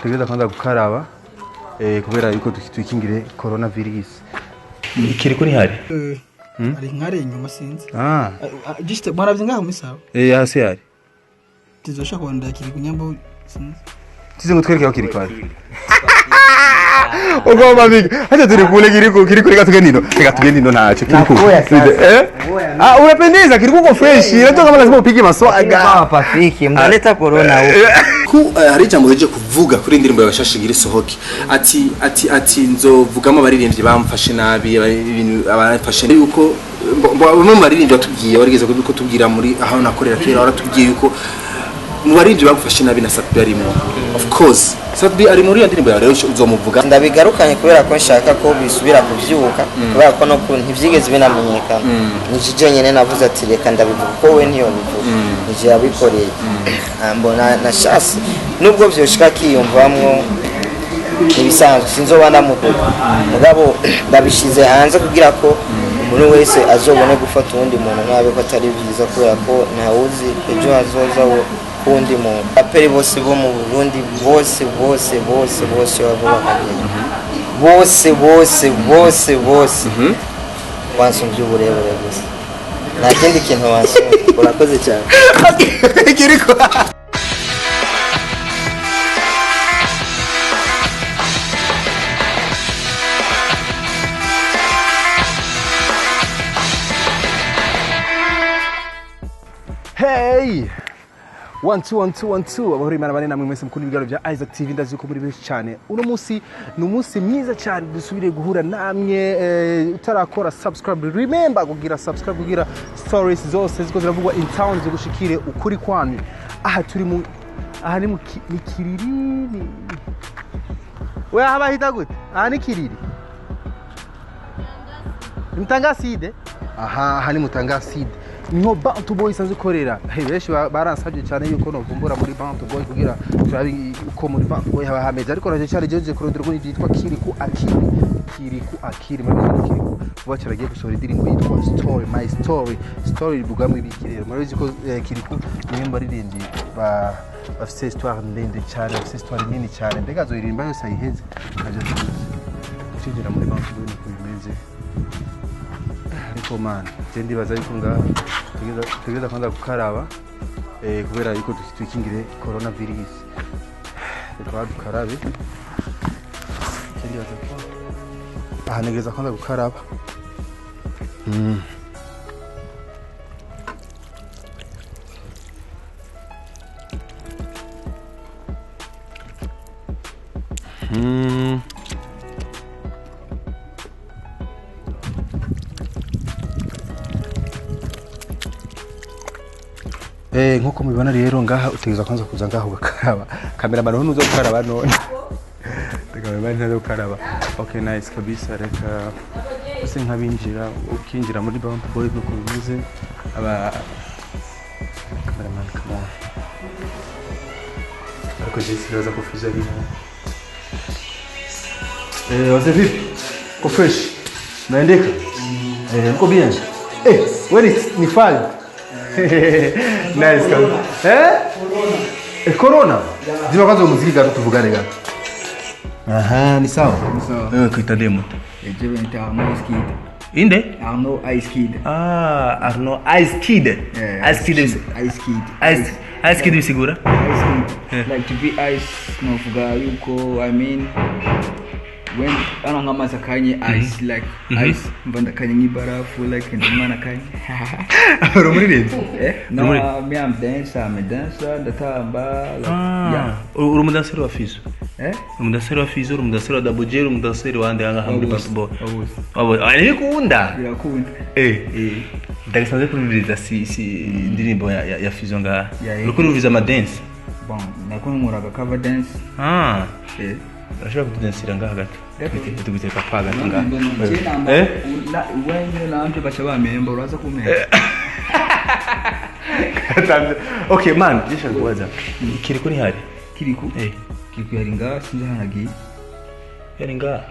tugeza kwanza gukaraba kubera yuko twikingire coronavirus. Ikiri kuri hari ari nkare inyuma sinzi just mwaravye ngaho misaba hasi hari tizoshaka kwanda kiri kunyambo sinzi tize ngutwereke aho kiri kwari ugomba biga hata turi kule kiri kuri gatugenda ino ntacyo kiri ku unapendeza kiri kuko fresh natoka lazima upige maswaga pafiki mnaleta corona ku hari jambo heje kuvuga kuri indirimbo yabashashigira isohoke ati nzovugamo abaririmbyi bamfashe nabi ibintu abafashe yuko bamwe mu baririmbyi batubwiye barigeze ko tubwira muri aho nakorera kera baratubwiye yuko mu baririmbyi bamfashe nabi na Satbi arimo. Of course Satbi ari muri indirimbo yawe rero uzomuvuga ndabigarukanye kubera ko nshaka ko bisubira kuvyuka kubera ko no ntivyigeze binamenyekana nijije nyene navuze ati reka ndabivuga ko we niyo bivuga nije yabikoreye mbona nashasi nubwo vyoshika kiyumvamwo ibisanzwe sinzoba ndamutuka mugabo ndabishize hanze kugira ko umuntu wese azobone gufata undi muntu nabe ko atari byiza kubera ko ntawuzi ejo hazoza wo kundi mu aperi bose bo mu Burundi bose bansumvye uburebure gusa nta kindi kintu bansumvye urakoze cyane kiriko Hey 1212 abahuri mana bane namwe mwese mukunda ibigaro bya Isaac TV ndazi ko muri benshi cyane uno munsi ni umunsi mwiza cyane dusubire guhura namwe utarakora subscribe remember kugira subscribe kugira stories zose ziko ziravugwa in town zigushikire ukuri kwani aha turi mu aha ni kiriri we haba hita gute aha ni kiriri Mtangaside aha ni Mtangaside niho Bantu Boy sanze korera benshi baransabye cyane yuko novumbura muri Bantu Boy kugira turabi uko muri Bantu Boy haba hameze ariko naje cyari jeje kurondera ko yitwa Kiriku Akiri muri Kiriku bacaragiye gusohora indirimbo yitwa Story bugamo ibikirero murabizi ko Kiriku niwe mbaririmbyi bafise histoire ndende cyane bafise histoire nini cyane mbega zoyirimba yose ayiheze naje kugera muri Bantu Boy ko bimeze ariko man jendi baza yuko ngaho tugeza kwanza gukaraba kubera yuko twikingire coronavirus dukarabe jendi baza ko aha negeza kwanza gukaraba nkuko mubibona rero ngaha utegeza kwanza kuza ngaho bakaraba cameraman hano uzo gukaraba none cameraman ntazo gukaraba okay nice kabisa reka use nkabinjira ukinjira muri Bantu Boy nuko bimeze aba cameraman come on ariko jisilaza kufiza lino wase vipi ko fresh naendeka uko bien where is ni file nice corona zima kwanza muziki gato tuvugane gato aha ni sawa wewe kuita demo eje benta Ice Kid inde Arno Ice Kid Arno Ice Kid Ice Kid bisigura like to be ice no fuga yuko I mean when anangamaza kanye ice like ice mbanda kanye ngibarafu like ndimana kanye rumuri rero no me am dancer ndatamba yeah urumudansero wa Fizo urumudansero wa Fizo urumudansero wa Double J urumudansero wande anga hamuri Bantu Boy abo ari kunda birakunda ndagisanze kuririza si indirimbo ya Fizo nga uriko ruviza ama dance bon nakon muraga cover dance ashaka kudansira ngaha gato tuguteka paga nga wenye nanje bacha bamemba uraza kumenya okay man jisha kuwaza Kiriku ni hari Kiriku yari ngaha sinzi hanagiye yari ngaha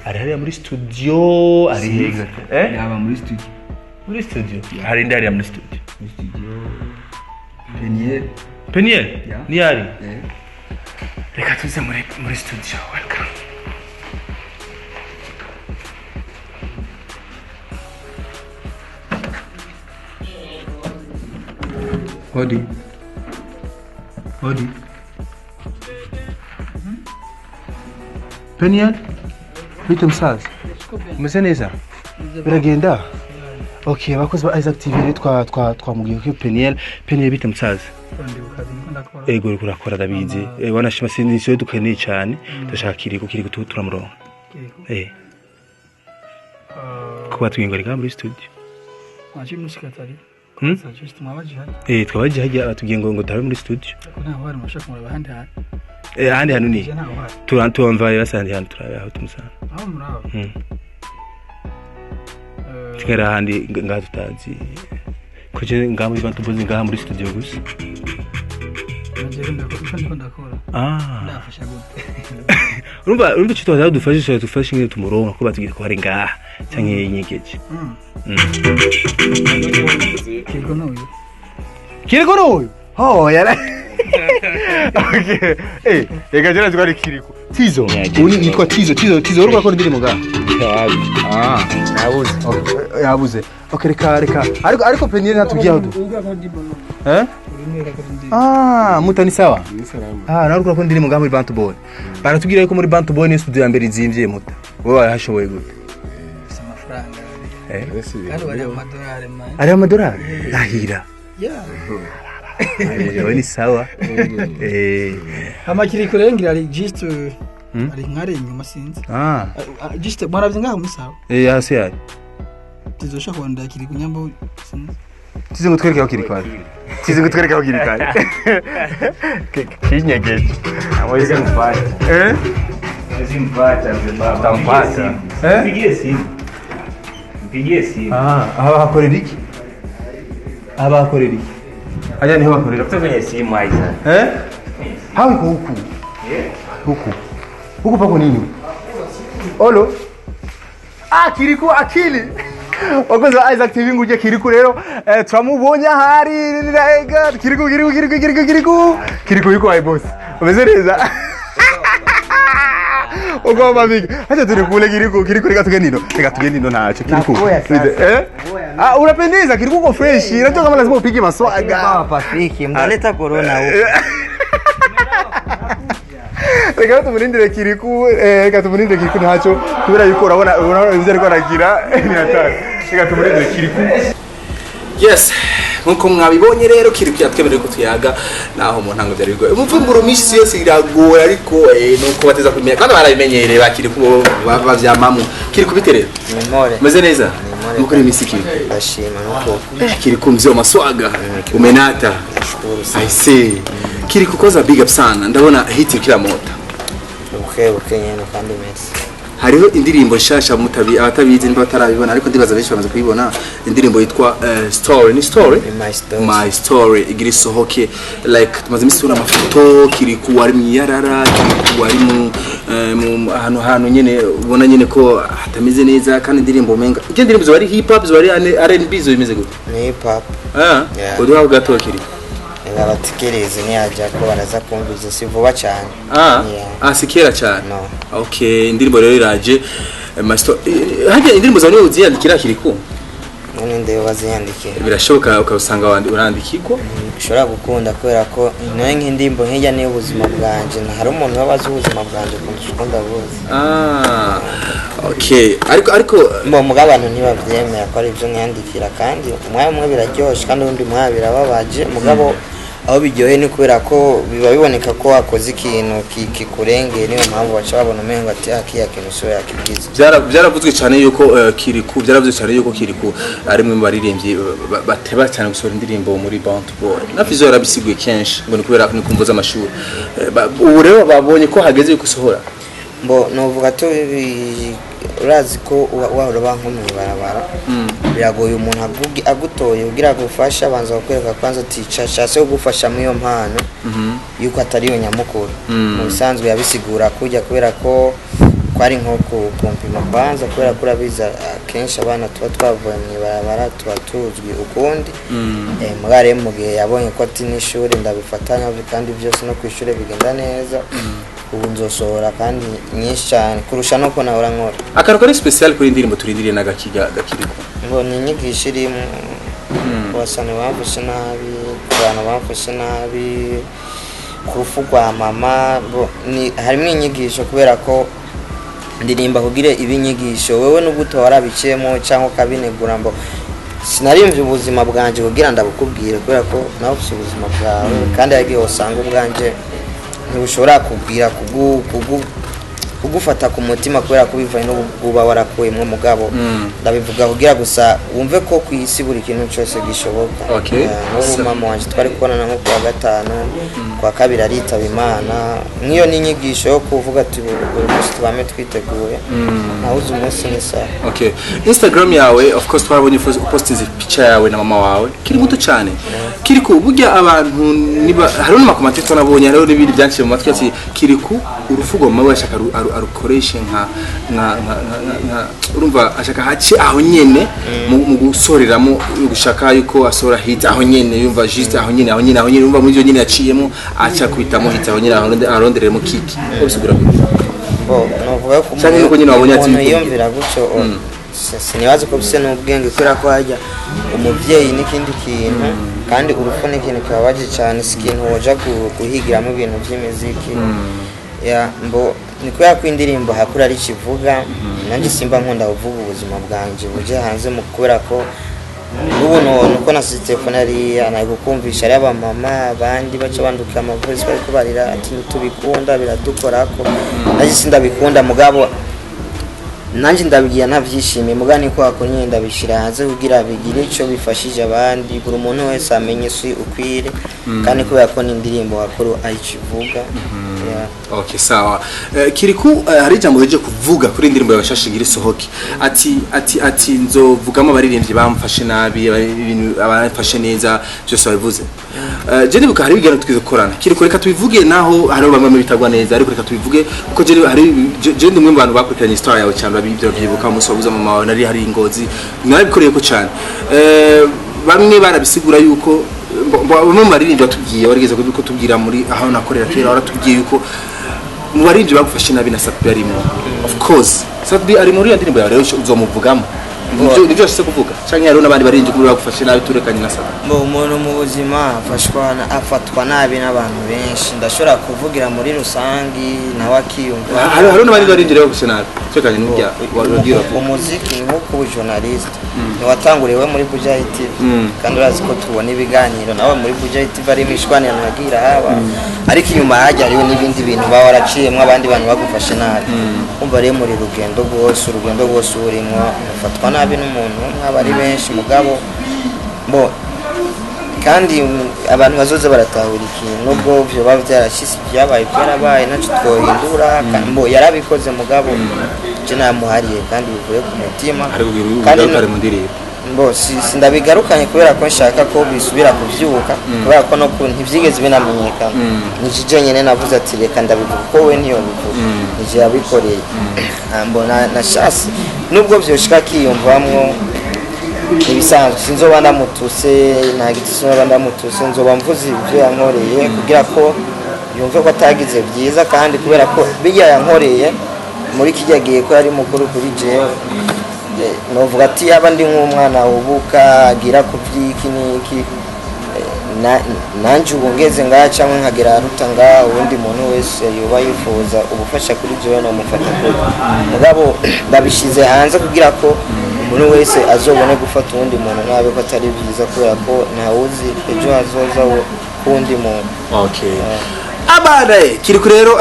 ari hariya muri studio ari hega yaba muri studio hari ndari muri studio Peniel ni yari reka tuze muri studio. Welcome. Hodi. Peniel? Bite musaza? Umeze neza? Biragenda? Okay, abakozi ba Isaac TV twamugiye ko Peniel bite musaza? Ego uri kurakora ndabizi. Wanashima sinisiyo dukeneye cyane. Ndashaka kiriko turamuronka. Kuba twingoreka muri studio. Waje musikatari. Twabaje hajya atubwiye ngo tabe muri studio. Ahandi hano ni turamvaye basandi hano turabe aho tumusana. Tikera ahandi ngaha tutazi koje ngaha muri bantu bozi ngaha muri studio gusa. Urumva cyo twaza dufashe ngene tumuronka ko batubwiye ko hari ngaha canke inyegeje. Kiriko n'uyu? Oh yara. Okay. Reka jana twari Kiriko. Tizo. Uni nitwa Tizo urumva ko ndiri muga. Yabuze. Okay, yabuze. Okay reka. Ariko Peniel natubwiye aho. Mutani sawa? Narukura ko ndiri muga muri Bantu Boy. Baratubwira ko muri Bantu Boy ni studio ya mbere izimvye muta. Wowe hashoboye gute? Ari amadorari ahira ni sawa amakiri kurengira ari just ari nkare inyuma sinzi just mwaravye ngaho musawa hasi yayi tizosha kwanda kiri kunyambo sinzi tize ngutwereka aho kiri kwari kinyegeje amoze mfata tampata Pigie simu. Hakorera iki? Aja niho bakorera. Kwenye simu aiza. Hawi huku. Huku pako nini? Olo. Kiriko akili. Wakoze Isaac TV nguje Kiriko rero turamubonya hari Kiriko yuko ai boss. Umeze neza. Ugo mabig. Acha turikule Kiriko reka tugenino nacho Kiriko. Unapendeza Kiriko uko fresh. Unajua kama lazima upige maswaga. Patrick, mnaleta corona huko. Reka tumurindire Kiriko, nacho. Kubera yuko urabona ibyo ariko aragira ni hatari. Reka tumurindire Kiriko. Yes, nkuko mwabibonye rero Kiriko yatwemereye ko tuyaga naho mu ntango byari bigoye. Umuvumburo misi yose iragora ariko nuko bateza kumenya kandi barabimenyereye bakiriko bavyamamu. Kiriko biterera. Nimore. Meze neza. Nuko ni misi Kiriko. Bashima nuko. Kiriko mzee maswaga. Umenata. I say. Kiriko koza big up sana. Ndabona hit kila mota. Okay nyene kandi mesi. Hariho indirimbo nshasha abatabizi niba batarabibona ariko ndibaza benshi bamaze kuyibona indirimbo yitwa My Story igira isohoke like tumaze imisura amafoto Kiriko ari miyarara Kiriko ari mu hano nyene ubona nyene ko hatameze neza kandi indirimbo menga ije ndirimbo zo ari hip hop zo ari R&B zo bimeze gute ni hip hop uduha gato Kiriko abatikirizi ni aja ko baraza kumviza si vuba cyane sikera cyane no. Okay indirimbo rero iraje hajya indirimbo zawe uziyandikira Kiriko none ndeyo baziyandikira birashoboka ukabusanga abandi urandikiko ushobora gukunda kubera ko noye nk'indimbo nk'ijya niyo ubuzima bwanje hari umuntu wabaza ubuzima bwanje kuko ndabuzi okay ariko mu abantu ntibavyemera ko ari byo nkandikira kandi umwe biraryoshe kandi undi mwa birababaje mugabo aho bijyohe ni kubera ko biba biboneka ko wakoze ikintu kikurengeye niyo mpamvu baca babona umengo ati akiya kintu so yakigize byaravuzwe cyane yuko Kiriko ari mwe mu baririmbyi bateba cyane gusohora indirimbo muri Bantu Boy nafizo yarabisiguye kenshi ngo ni kubera ko nikumvuza amashuri ubu rero babonye ko hageze yuko usohora mbo novuga to urazi ko wahora bankomwe barabara biragoye umuntu agutoye ugira gufasha banza kwereka kwanza ticashase ugufasha mu iyo mpano yuko atari yo nyamukuru mu bisanzwe yabisigura kujya kubera ko kwari nko kumpima kwanza kubera ko urabiza kenshi abana tuba twavuye mu ibarabara tuba tuzwi ukundi mwarimu mu gihe yabonye ko ati n'ishuri ndabifatanya kandi byose no ku ishuri bigenda neza ubu nzosohora kandi nyinshi cyane kurusha no ko nahora nkora akantu kari special kuri indirimbo turindiriye n'agakiriko ngo ni inyigisho irimo wasane bamfashe nabi abantu bamfashe nabi ku rufu rwa mama harimo inyigisho kubera ko ndirimba kugira ibinyigisho wewe n'ubuto warabiciyemo cyangwa ukabinegura mbo sinarimvye ubuzima bwanje kugira ndabukubwire kubera ko nawe ufite ubuzima bwawe kandi yagiye usanga ubwanje ntibushobora kubwira kugufata ku mutima kubera ko bivaye no kuba warakuyemo mugabo ndabivuga kugira gusa wumve ko ku isi buri kintu cyose gishoboka n'ubu mama wanje twari kubonana nko kuwa gatanu kwa kabiri aritaba Imana nk'iyo n'inyigisho yo kuvuga ati buri munsi tubame twiteguye nawuze umunsi n'isaha Instagram yawe of course twabonye postinze picture yawe na mama wawe kiri muto cyane kiri ku burya abantu niba hari no makomenti tunabonye rero n'ibindi byankiye mu matwi ati kiri ku urufugo mama we ashaka arukoreshe nka urumva ashaka haci aho nyene mu gusoreramo gushaka yuko asora hit aho nyene yumva juste aho nyene yumva muri byo nyene yaciyemo acha kwitamo hit aho nyene aronderemo kiki obisugura novuga ko umuntu yumvira gutyo sinibaza ko bise n'ubwenge kubera ko hajya umuvyeyi n'ikindi kintu kandi urufu n'ikintu kabaje cyane sikintu woja guhigiramo ibintu by'imiziki mbo niko yakwindirimbo hakura ari kivuga nanjye simba nkunda kuvuga ubuzima bwanje buje hanze mu kubera ko ubu nuko na telefone ari anagukumvisha ari abamama abandi baca banduka amavoice bari kubarira ati tubikunda biradukorako nanjye sindabikunda mugabo nanjye ndabigiye ntavyishimiye mugani ko akonye ndabishira hanze kugira bigire ico bifashije abandi buri muntu wese amenye si ukwire kandi kubera ko n'indirimbo wakuru ayikivuga Okay, sawa. Kiriku hari jambo heje kuvuga kuri indirimbo yabashashigira isohoke. Ati nzovugamo abaririmbyi bamfashe nabi, ibintu abafashe neza byose babivuze. Je nibuka hari bigano twize korana. Kiriku reka tubivuge naho hari bamwe bitagwa neza ariko reka tubivuge kuko je ndi mu bantu bakurikiranye story yawe cyane babibyo byibuka musobuza mu mawe nari hari ingozi. Mwabikoreye ko cyane. Bamwe barabisigura yuko bamwe maririmbyi batubwiye warigeze ko tubwira muri aho nakorera kera waratubwiye yuko mu baririmbyi bagufashe nabi na Safi arimo of course Safi ari muri ndirimbo yawe rero uzomuvugamo nibyo ashise kuvuga cyangwa yari n'abandi baririmbyi kuri bagufashe nabi turekanye na Safi umuntu mu buzima afatwa nabi n'abantu benshi ndashobora kuvugira muri rusangi nawe akiyumva hari n'abandi baririmbyi rero bagufashe nabi turekanye n'ubya wagira umuziki nko ku journalist niwatanguriwe muri Bujayi TV kandi urazi ko tubona ibiganiro nawe muri Bujayi TV ari mishwani yanagira haba ariko inyuma hajya hariho n'ibindi bintu baba waraciyemo abandi bantu bagufashe nabi umva rero muri urugendo rwose urimo ufatwa nabi n'umuntu nk'abari benshi mugabo kandi abantu bazoze baratahura ikintu nubwo byo baba byarashise byabaye byarabaye naco twohindura yarabikoze mugabo je namuhariye kandi bivuye ku mutima kandi kare mu ndirimbo sindabigarukanye kubera ko nshaka ko bisubira kuvyuka kubera ko no ntivyigeze binamenyekana nijije nyene navuze ati reka ndabivuga ko we niyo bivuga nije yabikoreye mbona nashasi nubwo byoshika kiyumvamwo ibisanzwe sinzoba ndamutuse sinzoba ndamutuse nzoba mvuze ibyo yankoreye kugira ko yumve ko atagize byiza kandi kubera ko bijya yankoreye muri kijya gihe ko yari mukuru kuri jewe novuga ati yaba ndi nk'umwana ubuka agira ku byiki niki nanje ubungeze ngaha cyangwa nkagera ruta ngaha ubundi muntu wese yuba yifuza ubufasha kuri jewe no mufata kuri mugabo ndabishize hanze kugira ko umuntu wese azobone gufata uwundi muntu nabe ko atari byiza kubera ko ntawuzi ejo hazoza kundi muntu abare kiriku rero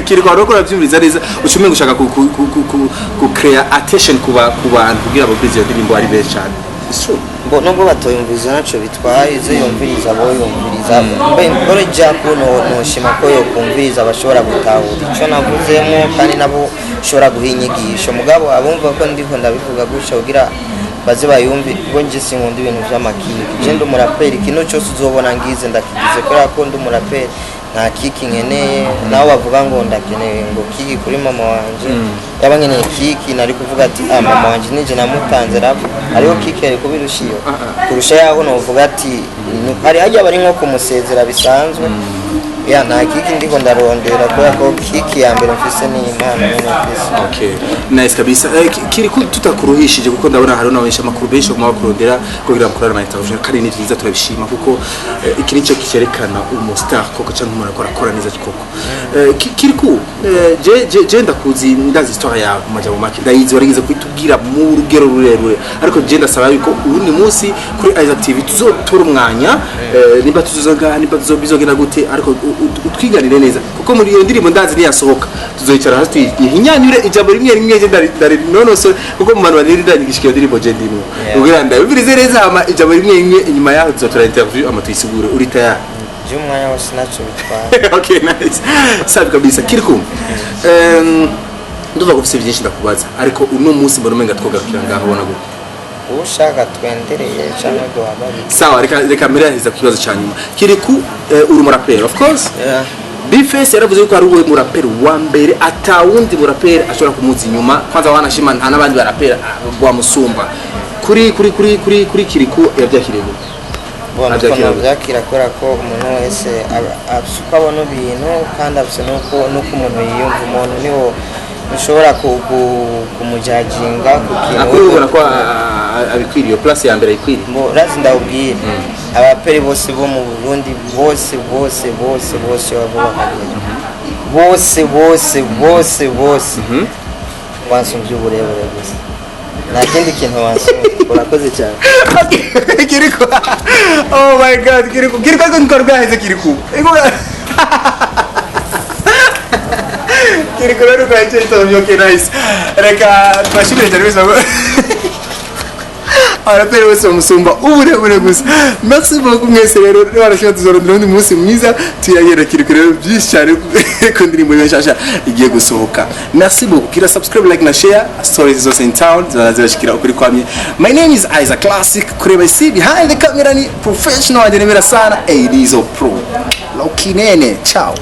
kiriku ariko ravyumviriza neza ucume gushaka ku create attention ku bantu kugira abo bizyo ndirimbo ari benshi cyane nubwo batoyumviriza naco bitwaye izo yumviriza abo yumviriza mbe nkore jako no shima ko yo kumviriza bashobora gutahura ico navuzemo kandi nabo shobora guhinyigisha mugabo abumva ko ndiko ndabivuga gusha kugira baze bayumvi ngo nje sinkunda ibintu by'amakini je ndi umuraperi kino cyose uzobona ngize ndakigize kubera ko ndi umuraperi nta kiki nkeneye nawe bavuga ngo ndakeneye ngo kiki kuri mama wanje yaba nkeneye kiki nari kuvuga ati mama wanje nije namutanze rap ariyo kiki ari kubirushiyo kurusha yaho no uvuga ati hari hajya bari nko kumusezera bisanzwe ya nta kiki ndiko ndarondera kubera ko kiki ya mbere mfise ni impano y'umufisi. Okay, nice kabisa. Kiri tutakuruhishije kuko ndabona hari n'abesha makuru benshi mu bakurondera kugira ngo kurara interview kandi ni byiza turabishima kuko iki nicyo kicerekana umustar koko cyangwa umuntu akora neza koko. Kiri ku je ndakuzi ndazi histoire ya majabo make ndayizi warigize kwitubwira mu rugero rurerure ariko je ndasaba yuko urundi munsi kuri Isaac TV tuzotora umwanya niba tuzozaga niba tuzobizogenda gute ariko utwiganire neza kuko muri iyo ndirimbo ndazi ni yasohoka tuzoyicara hasi ihinyanyure ijambo rimwe je ndari nonoso kuko mu bantu banirindanye gishikira ndirimbo je ndimo kugira ndabibirize neza ama ijambo rimwe inyuma yaho tuzotora interview ama tuyisigure uri tayari umwanya wose naco bitwara. Okay, nice. Sabi kabisa Kiriku nduva gufise byinshi ndakubaza ariko uno munsi mbona umenga twogarukira ngaho ubona gute ushaka twendereye cyangwa duhagarike sawa reka mbere yahiza kibazo cyanyuma Kiriku uri muraperi of course Bface yaravuze ko ari uwe muraperi wa mbere atawundi muraperi ashobora kumuzi inyuma kwanza wanashima nta nabandi barapera bwa musumba kuri Kiriku yabyakiriye bona byakira kora ko umuntu wese asuka abona ibintu kandi afite nuko umuntu yiyumva umuntu niho ushobora kumujajinga kukintu ubona ko abikwiriye place ya mbere ikwiriye ngo razi ndawubwira abaperi bose bo mu Burundi bose bansumvye uburebure gusa nta kindi kintu wansumvye urakoze cyane. Kiriku oh my god Kiriku ko nkorwaheze Kiriku Kiriku rero kwa cyo okay nice reka twashimire cyane wese arapere wese umusumba uburebure gusa merci beaucoup mwese rero barashaka tuzorondera undi munsi mwiza tuyagera Kiriku rero byinshi cyane ko ndirimbo yashasha igiye gusohoka merci beaucoup kira subscribe like na share stories zose in town zazashikira ukuri kwamye. My name is Isaac Classic kureba isi behind the camera ni professional adenemera sana Edizo Pro Lokinene ciao.